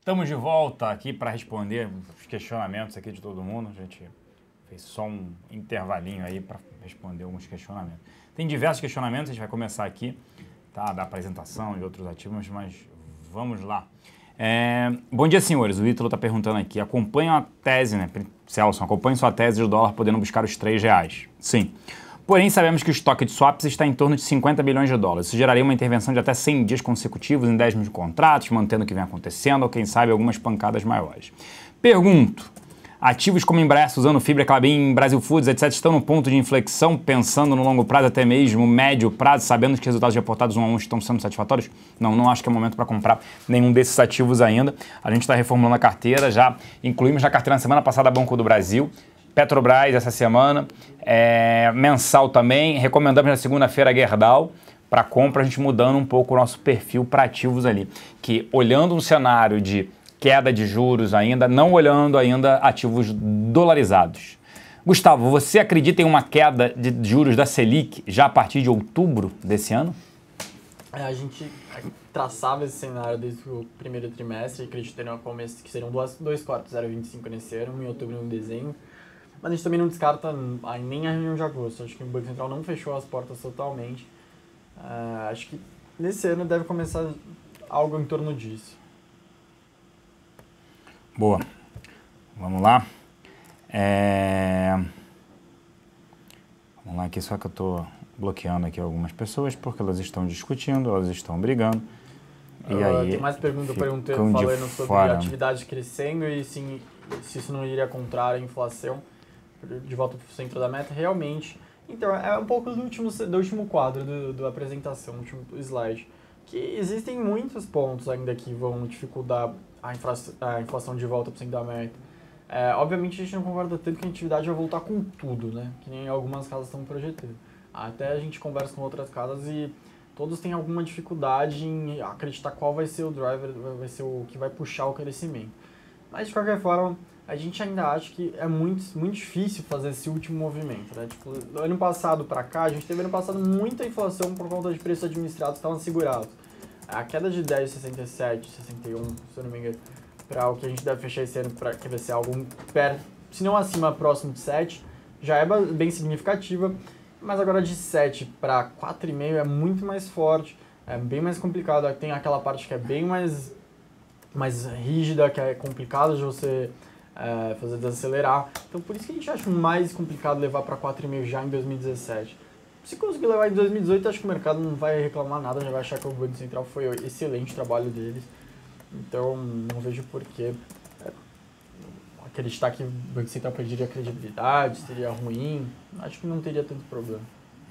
Estamos de volta aqui para responder os questionamentos aqui de todo mundo. A gente fez só um intervalinho aí para responder alguns questionamentos. Tem diversos questionamentos, a gente vai começar aqui, tá, da apresentação e outros ativos, mas vamos lá. Bom dia, senhores. O Ítalo está perguntando aqui. Acompanham a tese, né? Celso, acompanha sua tese do dólar podendo buscar os R$3. Sim. Porém, sabemos que o estoque de swaps está em torno de 50 bilhões de dólares. Isso geraria uma intervenção de até 100 dias consecutivos em 10 mil contratos, mantendo o que vem acontecendo, ou quem sabe algumas pancadas maiores. Pergunto, ativos como Embraer, Suzano, Fibra, Klabin, Brasil Foods, etc. estão no ponto de inflexão, pensando no longo prazo, até mesmo médio prazo, sabendo que os resultados reportados 1 a 1 estão sendo satisfatórios? Não acho que é o momento para comprar nenhum desses ativos ainda. A gente está reformulando a carteira, já incluímos na carteira na semana passada Banco do Brasil, Petrobras essa semana, mensal também, recomendamos na segunda-feira a Gerdau para compra, a gente mudando um pouco o nosso perfil para ativos ali, que olhando um cenário de queda de juros ainda, não olhando ainda ativos dolarizados. Gustavo, você acredita em uma queda de juros da Selic já a partir de outubro desse ano? A gente traçava esse cenário desde o primeiro trimestre, acreditando no começo que seriam dois cortes 0,25 nesse ano, um em outubro e um em dezembro. Mas a gente também não descarta nem a reunião de agosto. Acho que o Banco Central não fechou as portas totalmente. Acho que nesse ano deve começar algo em torno disso. Boa. Vamos lá. Vamos lá aqui, só que eu estou bloqueando aqui algumas pessoas porque elas estão discutindo, elas estão brigando. E aí tem mais perguntas falando sobre a atividade crescendo e se isso não iria contrário à inflação. De volta para o centro da meta, realmente. Então, é um pouco do último quadro da apresentação, do último slide, que existem muitos pontos ainda que vão dificultar a inflação de volta para o centro da meta. Obviamente, a gente não concorda tanto que a atividade vai voltar com tudo, né? Que nem algumas casas estão projetando. Até a gente conversa com outras casas e todos têm alguma dificuldade em acreditar qual vai ser o driver, vai ser o que vai puxar o crescimento. Mas, de qualquer forma, a gente ainda acha que é muito difícil fazer esse último movimento, né? Tipo, do ano passado para cá, a gente teve ano passado muita inflação por conta de preços administrados que estavam segurados. A queda de 10,67, 61, se eu não me engano, para o que a gente deve fechar esse ano, que vai ser algo perto, se não acima, próximo de 7, já é bem significativa, mas agora de 7 para 4,5 é muito mais forte, é bem mais complicado. Tem aquela parte que é bem mais rígida, que é complicado de você fazer desacelerar. Então, por isso que a gente acha mais complicado levar para 4,5 já em 2017. Se conseguir levar em 2018, acho que o mercado não vai reclamar nada, já vai achar que o Banco Central foi excelente o trabalho deles. Então, não vejo por que acreditar que o Banco Central perderia credibilidade, seria ruim. Acho que não teria tanto problema.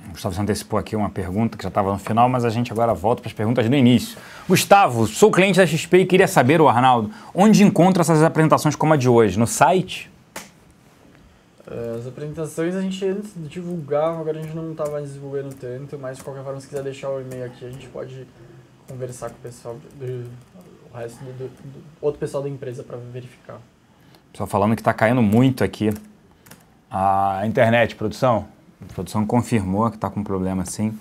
Gustavo, você antecipou aqui uma pergunta que já estava no final, mas a gente agora volta para as perguntas do início. Gustavo, sou cliente da XP e queria saber, Arnaldo, onde encontra essas apresentações como a de hoje? No site? As apresentações a gente antes divulgava, agora a gente não está mais divulgando tanto, mas de qualquer forma, se quiser deixar o e-mail aqui, a gente pode conversar com o pessoal, o resto do outro pessoal da empresa para verificar. Pessoal falando que está caindo muito aqui a internet, produção. A produção confirmou que está com problema sim,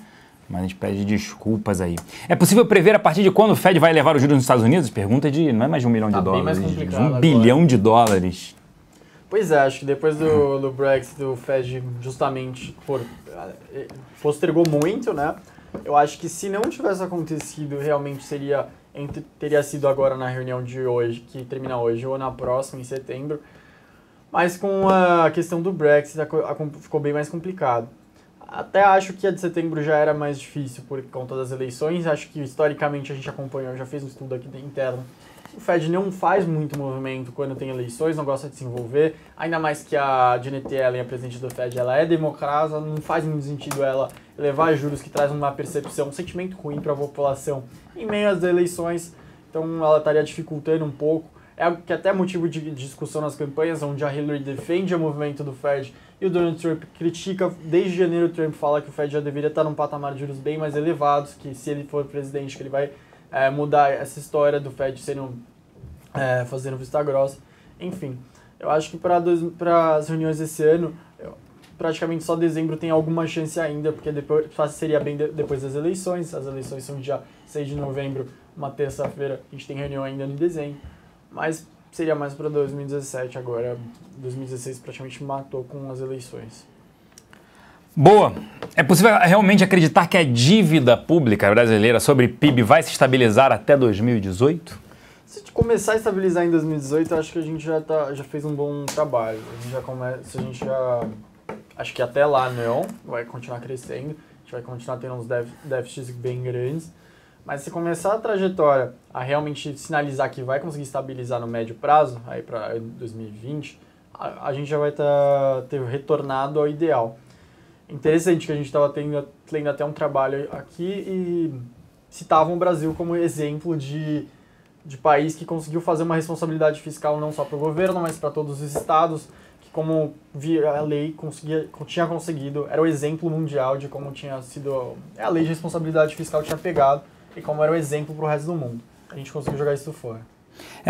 mas a gente pede desculpas aí. É possível prever a partir de quando o Fed vai elevar os juros nos Estados Unidos? Pergunta de não é mais de $1 bilhão, de $1 bilhão. Pois é, acho que depois do Brexit, o Fed justamente postergou muito, né? Eu acho que se não tivesse acontecido, realmente teria sido agora na reunião de hoje, que termina hoje, ou na próxima, em setembro. Mas com a questão do Brexit ficou bem mais complicado. Até acho que a de setembro já era mais difícil por conta das eleições. Acho que historicamente a gente acompanhou, já fez um estudo aqui interno. O Fed não faz muito movimento quando tem eleições, não gosta de se envolver. Ainda mais que a Janet Yellen, a presidente do Fed, ela é democrata, não faz muito sentido ela elevar juros que traz uma percepção, um sentimento ruim para a população em meio às eleições. Então ela estaria dificultando um pouco. É algo que até é motivo de discussão nas campanhas, onde a Hillary defende o movimento do Fed e o Donald Trump critica. Desde janeiro o Trump fala que o Fed já deveria estar num patamar de juros bem mais elevados, que se ele for presidente, que ele vai mudar essa história do Fed fazendo vista grossa. Enfim, eu acho que para as reuniões desse ano, praticamente só dezembro tem alguma chance ainda, porque depois seria bem depois das eleições. As eleições são dia 6 de novembro, uma terça-feira, a gente tem reunião ainda em dezembro. mas seria mais para 2017 agora. 2016 praticamente matou com as eleições. Boa. É possível realmente acreditar que a dívida pública brasileira sobre PIB vai se estabilizar até 2018? Se começar a estabilizar em 2018, eu acho que a gente já fez um bom trabalho. Acho que até lá não, vai continuar crescendo, a gente vai continuar tendo uns déficits bem grandes. Mas se começar a trajetória a realmente sinalizar que vai conseguir estabilizar no médio prazo, aí para 2020, a gente já vai ter retornado ao ideal. Interessante que a gente estava tendo até um trabalho aqui e citavam o Brasil como exemplo de país que conseguiu fazer uma responsabilidade fiscal não só para o governo, mas para todos os estados, que como a lei tinha conseguido, era o exemplo mundial de como tinha sido, a lei de responsabilidade fiscal tinha pegado e como era o exemplo para o resto do mundo. A gente conseguiu jogar isso fora.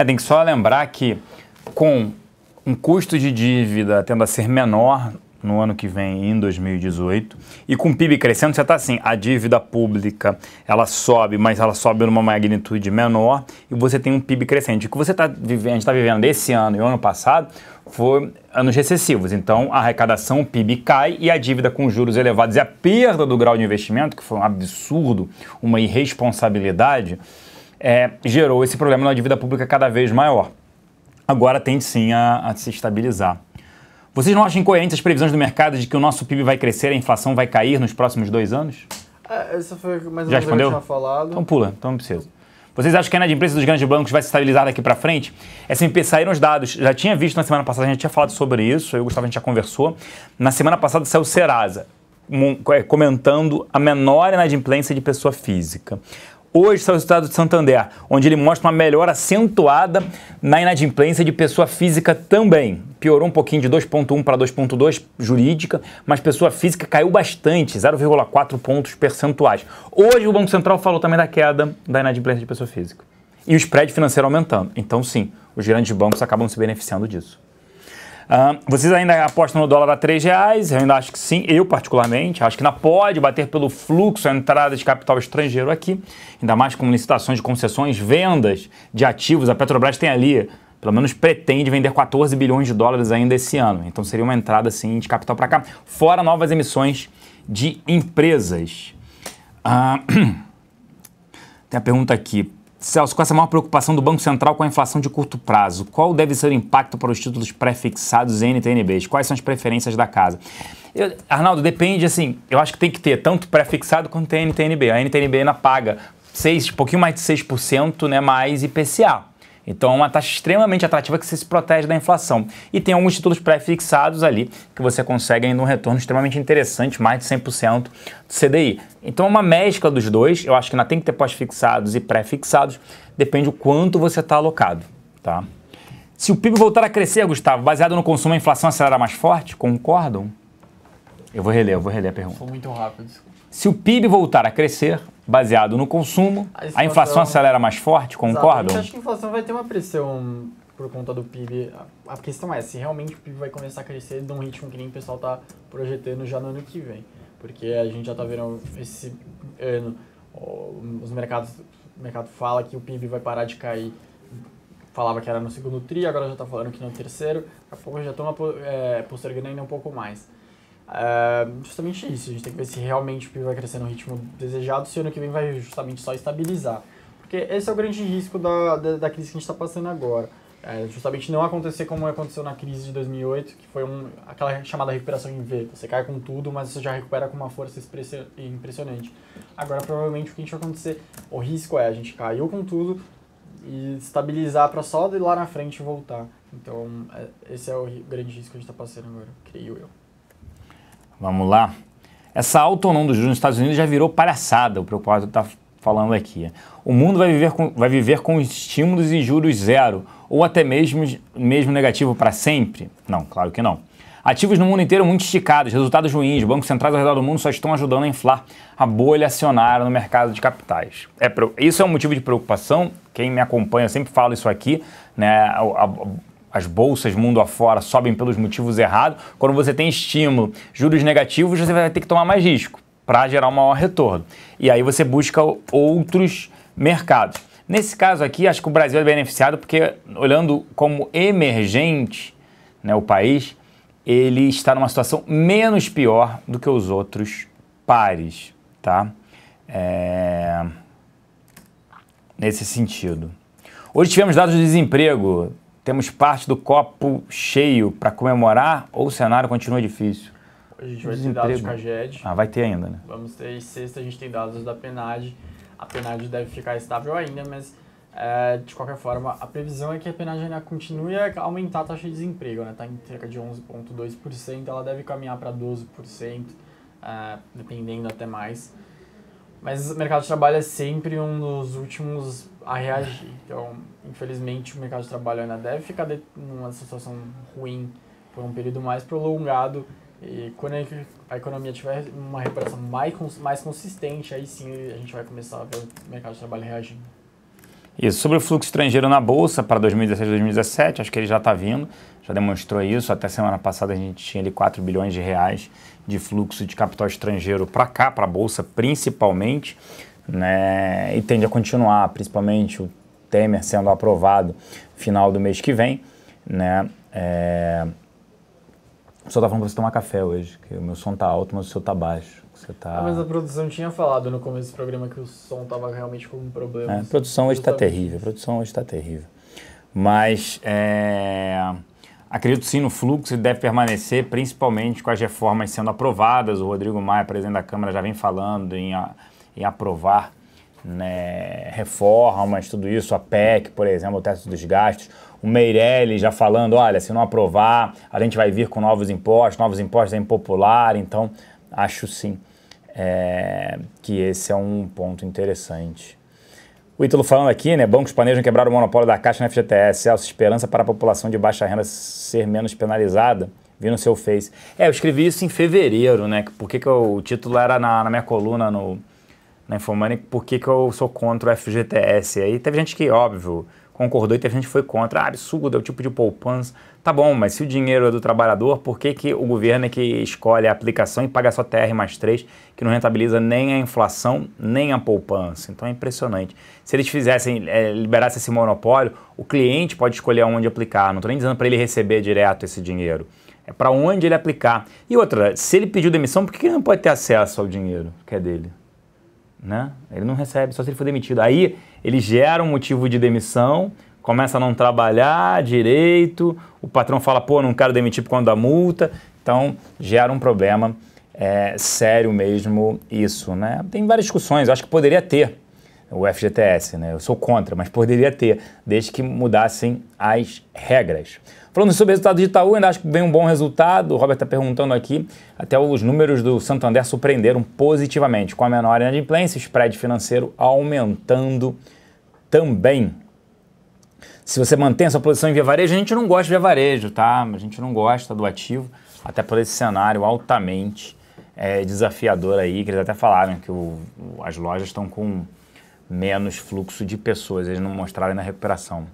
Tem que só lembrar que com um custo de dívida tendo a ser menor no ano que vem, em 2018, e com o PIB crescendo, você está assim, a dívida pública, ela sobe, mas ela sobe numa magnitude menor, e você tem um PIB crescente. O que você a gente está vivendo esse ano e o ano passado, foi anos recessivos. Então, a arrecadação, o PIB cai, e a dívida com juros elevados e a perda do grau de investimento, que foi um absurdo, uma irresponsabilidade, gerou esse problema na dívida pública cada vez maior. Agora tende sim a se estabilizar. Vocês não acham incoerentes as previsões do mercado de que o nosso PIB vai crescer e a inflação vai cair nos próximos 2 anos? Essa foi mais ou menos o que eu tinha falado. Então pula, então não precisa. Vocês acham que a inadimplência dos grandes bancos vai se estabilizar daqui para frente? S&P saíram os dados. Já tinha visto na semana passada, a gente tinha falado sobre isso, eu e o Gustavo, a gente já conversou. Na semana passada saiu o Serasa, comentando a menor inadimplência de pessoa física. Hoje saiu o resultado do Santander, onde ele mostra uma melhora acentuada na inadimplência de pessoa física também. Piorou um pouquinho de 2,1 para 2,2 jurídica, mas pessoa física caiu bastante, 0,4 pontos percentuais. Hoje o Banco Central falou também da queda da inadimplência de pessoa física. E o spread financeiro aumentando. Então sim, os grandes bancos acabam se beneficiando disso. Vocês ainda apostam no dólar a R$3? Eu ainda acho que sim, eu particularmente. Acho que ainda pode bater pelo fluxo, a entrada de capital estrangeiro aqui, ainda mais com licitações de concessões, vendas de ativos. A Petrobras tem ali, pelo menos pretende vender 14 bilhões de dólares ainda esse ano. Então seria uma entrada sim de capital para cá, fora novas emissões de empresas. Tem a pergunta aqui. Celso, com essa maior preocupação do Banco Central com a inflação de curto prazo, qual deve ser o impacto para os títulos pré-fixados e NTNBs? Quais são as preferências da casa? Arnaldo, depende, assim, eu acho que tem que ter tanto pré-fixado quanto NTNB. A NTNB ainda paga um pouquinho mais de 6%, né, mais IPCA. Então é uma taxa extremamente atrativa que você se protege da inflação. E tem alguns títulos pré-fixados ali que você consegue ainda um retorno extremamente interessante, mais de 100% do CDI. Então é uma mescla dos dois, eu acho que ainda tem que ter pós-fixados e pré-fixados, depende do quanto você está alocado. Tá? Se o PIB voltar a crescer, Gustavo, baseado no consumo, a inflação acelera mais forte? Concordam? Eu vou reler a pergunta. Foi muito rápido. Se o PIB voltar a crescer, baseado no consumo, a inflação acelera mais forte, concordam? Eu acho que a inflação vai ter uma pressão por conta do PIB. A questão é se realmente o PIB vai começar a crescer de um ritmo que nem o pessoal está projetando já no ano que vem. Porque a gente já está vendo esse ano, o mercado fala que o PIB vai parar de cair. Falava que era no segundo tri, agora já está falando que no terceiro. Daqui a pouco já estão postergando ainda um pouco mais. Justamente isso, a gente tem que ver se realmente o PIB vai crescer no ritmo desejado, se ano que vem vai justamente só estabilizar. Porque esse é o grande risco da crise que a gente está passando agora. Justamente não acontecer como aconteceu na crise de 2008, que foi aquela chamada recuperação em V. Você cai com tudo, mas você já recupera com uma força impressionante. Agora, provavelmente, o que a gente vai acontecer, o risco é a gente caiu com tudo e estabilizar para só de lá na frente voltar. Então, esse é o grande risco que a gente está passando agora, creio eu. Vamos lá. Essa alta ou não dos juros nos Estados Unidos já virou palhaçada, o preocupado está falando aqui. O mundo vai viver com estímulos e juros zero, ou até mesmo negativo para sempre? Não, claro que não. Ativos no mundo inteiro muito esticados, resultados ruins, bancos centrais ao redor do mundo só estão ajudando a inflar a bolha acionária no mercado de capitais. Isso é um motivo de preocupação, quem me acompanha sempre fala isso aqui, né? As bolsas mundo afora sobem pelos motivos errados. Quando você tem estímulo, juros negativos, você vai ter que tomar mais risco para gerar um maior retorno. E aí você busca outros mercados. Nesse caso aqui, acho que o Brasil é beneficiado porque, olhando como emergente, né, o país, ele está numa situação menos pior do que os outros pares, tá? Nesse sentido. Hoje tivemos dados de desemprego. Temos parte do copo cheio para comemorar ou o cenário continua difícil? Hoje a gente vai ter dados de Caged. Vai ter ainda, né? Vamos ter. E sexta a gente tem dados da PNAD. A PNAD deve ficar estável ainda, mas de qualquer forma, a previsão é que a PNAD ainda continue a aumentar a taxa de desemprego, né? Está em cerca de 11,2%, ela deve caminhar para 12%, dependendo até mais. Mas o mercado de trabalho é sempre um dos últimos a reagir. Então, infelizmente, o mercado de trabalho ainda deve ficar numa situação ruim por um período mais prolongado. E quando a economia tiver uma recuperação mais consistente, aí sim a gente vai começar a ver o mercado de trabalho reagindo. Isso. Sobre o fluxo estrangeiro na Bolsa para 2016 e 2017, acho que ele já está vindo, já demonstrou isso. Até semana passada a gente tinha ali 4 bilhões de reais de fluxo de capital estrangeiro para cá, para a Bolsa principalmente, né? E tende a continuar, principalmente o Temer sendo aprovado final do mês que vem, né? O pessoal tá falando para você tomar café hoje, que o meu som tá alto, mas o seu tá baixo. Você tá... mas a produção tinha falado no começo do programa que o som tava realmente com um problema. A produção hoje está terrível, Mas acredito sim no fluxo, ele deve permanecer, principalmente com as reformas sendo aprovadas. O Rodrigo Maia, presidente da Câmara, já vem falando em aprovar, né, reformas, tudo isso, a PEC, por exemplo, o teto dos gastos. O Meirelles já falando, olha, se não aprovar, a gente vai vir com novos impostos é impopular, então acho sim que esse é um ponto interessante. O Ítalo falando aqui, né, bancos planejam quebrar o monopólio da Caixa na FGTS, Celso, esperança para a população de baixa renda ser menos penalizada, vi no seu Face. Eu escrevi isso em fevereiro, né, porque o título era na minha coluna na Infomoney, por que eu sou contra o FGTS. Aí teve gente que, óbvio, concordou e teve gente que foi contra. Absurdo, é o tipo de poupança. Tá bom, mas se o dinheiro é do trabalhador, por que o governo é que escolhe a aplicação e paga só TR+3, que não rentabiliza nem a inflação, nem a poupança? Então é impressionante. Se eles liberassem esse monopólio, o cliente pode escolher onde aplicar. Não estou nem dizendo para ele receber direto esse dinheiro. É para onde ele aplicar. E outra, se ele pediu demissão, por que ele não pode ter acesso ao dinheiro que é dele? Né? Ele não recebe, só se ele for demitido. Aí ele gera um motivo de demissão, começa a não trabalhar direito, o patrão fala, pô, não quero demitir por conta da multa, então gera um problema sério mesmo isso, né? Tem várias discussões, eu acho que poderia ter o FGTS, né? Eu sou contra, mas poderia ter, desde que mudassem as regras. Falando sobre o resultado de Itaú, ainda acho que vem um bom resultado. O Robert está perguntando aqui, até os números do Santander surpreenderam positivamente, com a menor inadimplência, o spread financeiro aumentando também. Se você mantém essa posição em Via Varejo, a gente não gosta de Via Varejo, tá? A gente não gosta do ativo, até por esse cenário altamente desafiador aí, que eles até falaram que as lojas estão com menos fluxo de pessoas, eles não mostraram na recuperação.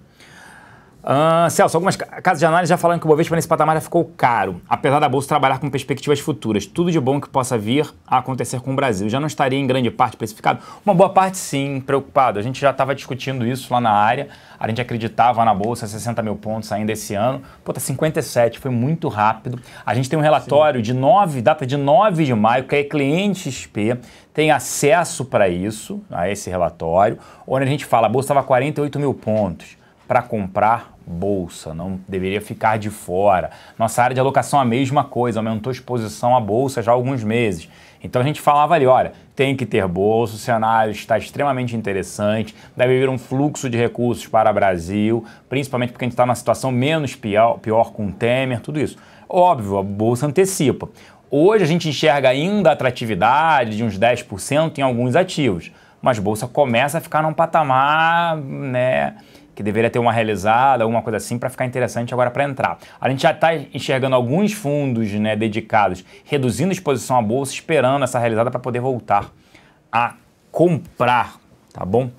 Celso, algumas casas de análise já falaram que o Bovespa nesse patamar já ficou caro, apesar da Bolsa trabalhar com perspectivas futuras. Tudo de bom que possa vir a acontecer com o Brasil. Já não estaria em grande parte precificado? Uma boa parte sim, preocupado. A gente já estava discutindo isso lá na área, a gente acreditava na Bolsa 60 mil pontos ainda esse ano. Pô, tá 57, foi muito rápido. A gente tem um relatório data de 9 de maio, que é cliente XP, tem acesso para isso, a esse relatório, onde a gente fala, a Bolsa estava 48 mil pontos. Para comprar bolsa, não deveria ficar de fora. Nossa área de alocação é a mesma coisa, aumentou a exposição à bolsa já há alguns meses. Então a gente falava ali, olha, tem que ter bolsa, o cenário está extremamente interessante, deve vir um fluxo de recursos para o Brasil, principalmente porque a gente está numa situação menos pior com o Temer, tudo isso. Óbvio, a bolsa antecipa. Hoje a gente enxerga ainda a atratividade de uns 10% em alguns ativos, mas a bolsa começa a ficar num patamar, né, que deveria ter uma realizada, alguma coisa assim, para ficar interessante agora para entrar. A gente já está enxergando alguns fundos, né, dedicados, reduzindo a exposição à bolsa, esperando essa realizada para poder voltar a comprar, tá bom?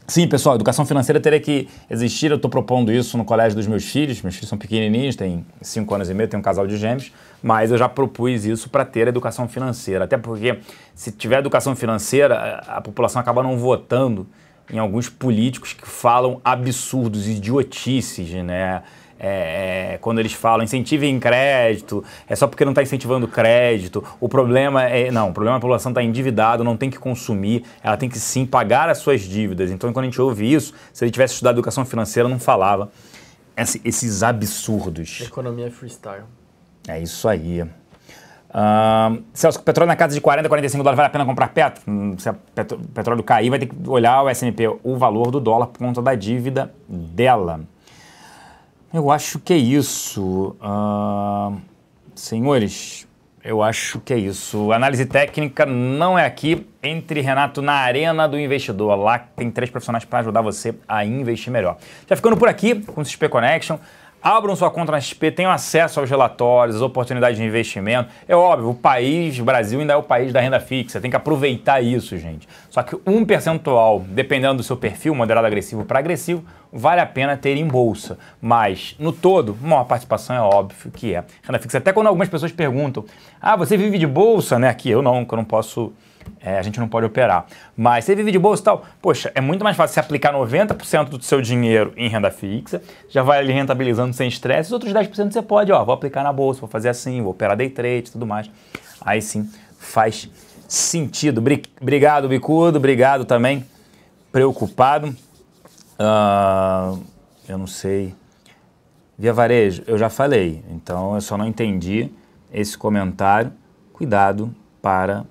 Sim, pessoal, educação financeira teria que existir, eu estou propondo isso no colégio dos meus filhos são pequenininhos, têm 5 anos e meio, tem um casal de gêmeos, mas eu já propus isso para ter educação financeira, até porque se tiver educação financeira, a população acaba não votando em alguns políticos que falam absurdos, idiotices, né? Quando eles falam incentivem crédito, é só porque não está incentivando crédito, o problema é a população está endividada, não tem que consumir, ela tem que sim pagar as suas dívidas. Então, quando a gente ouve isso, se ele tivesse estudado educação financeira, não falava esses absurdos. Economia freestyle. É isso aí. Celso, o petróleo na casa de 40, 45 dólares, vale a pena comprar Petro? Se o petróleo cair, vai ter que olhar o S&P, o valor do dólar por conta da dívida dela. Eu acho que é isso. Senhores, eu acho que é isso. Análise técnica não é aqui. Entre, Renato, na Arena do Investidor. Lá tem 3 profissionais para ajudar você a investir melhor. Já ficando por aqui com o XP Connection. Abram sua conta na XP, tenham acesso aos relatórios, às oportunidades de investimento. É óbvio, o Brasil ainda é o país da renda fixa, tem que aproveitar isso, gente. Só que 1 percentual, dependendo do seu perfil, moderado agressivo para agressivo, vale a pena ter em bolsa. Mas, no todo, maior participação é óbvio que é renda fixa. Até quando algumas pessoas perguntam, você vive de bolsa, né? Aqui eu não posso... a gente não pode operar. Mas você vive de bolsa e tal, poxa, é muito mais fácil você aplicar 90% do seu dinheiro em renda fixa, já vai ali rentabilizando sem estresse, os outros 10% você pode, vou aplicar na bolsa, vou fazer assim, vou operar day trade e tudo mais. Aí sim faz sentido. Obrigado, Bicudo, obrigado também, preocupado. Eu não sei. Via Varejo, eu já falei, então eu só não entendi esse comentário. Cuidado para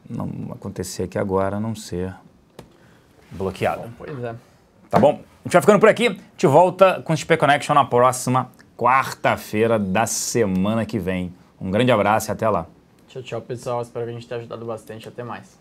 não acontecer aqui agora, não ser bloqueado. Bom, pois é. Tá bom? A gente vai ficando por aqui. A gente volta com o XP Connection na próxima quarta-feira da semana que vem. Um grande abraço e até lá. Tchau, tchau, pessoal. Espero que a gente tenha ajudado bastante. Até mais.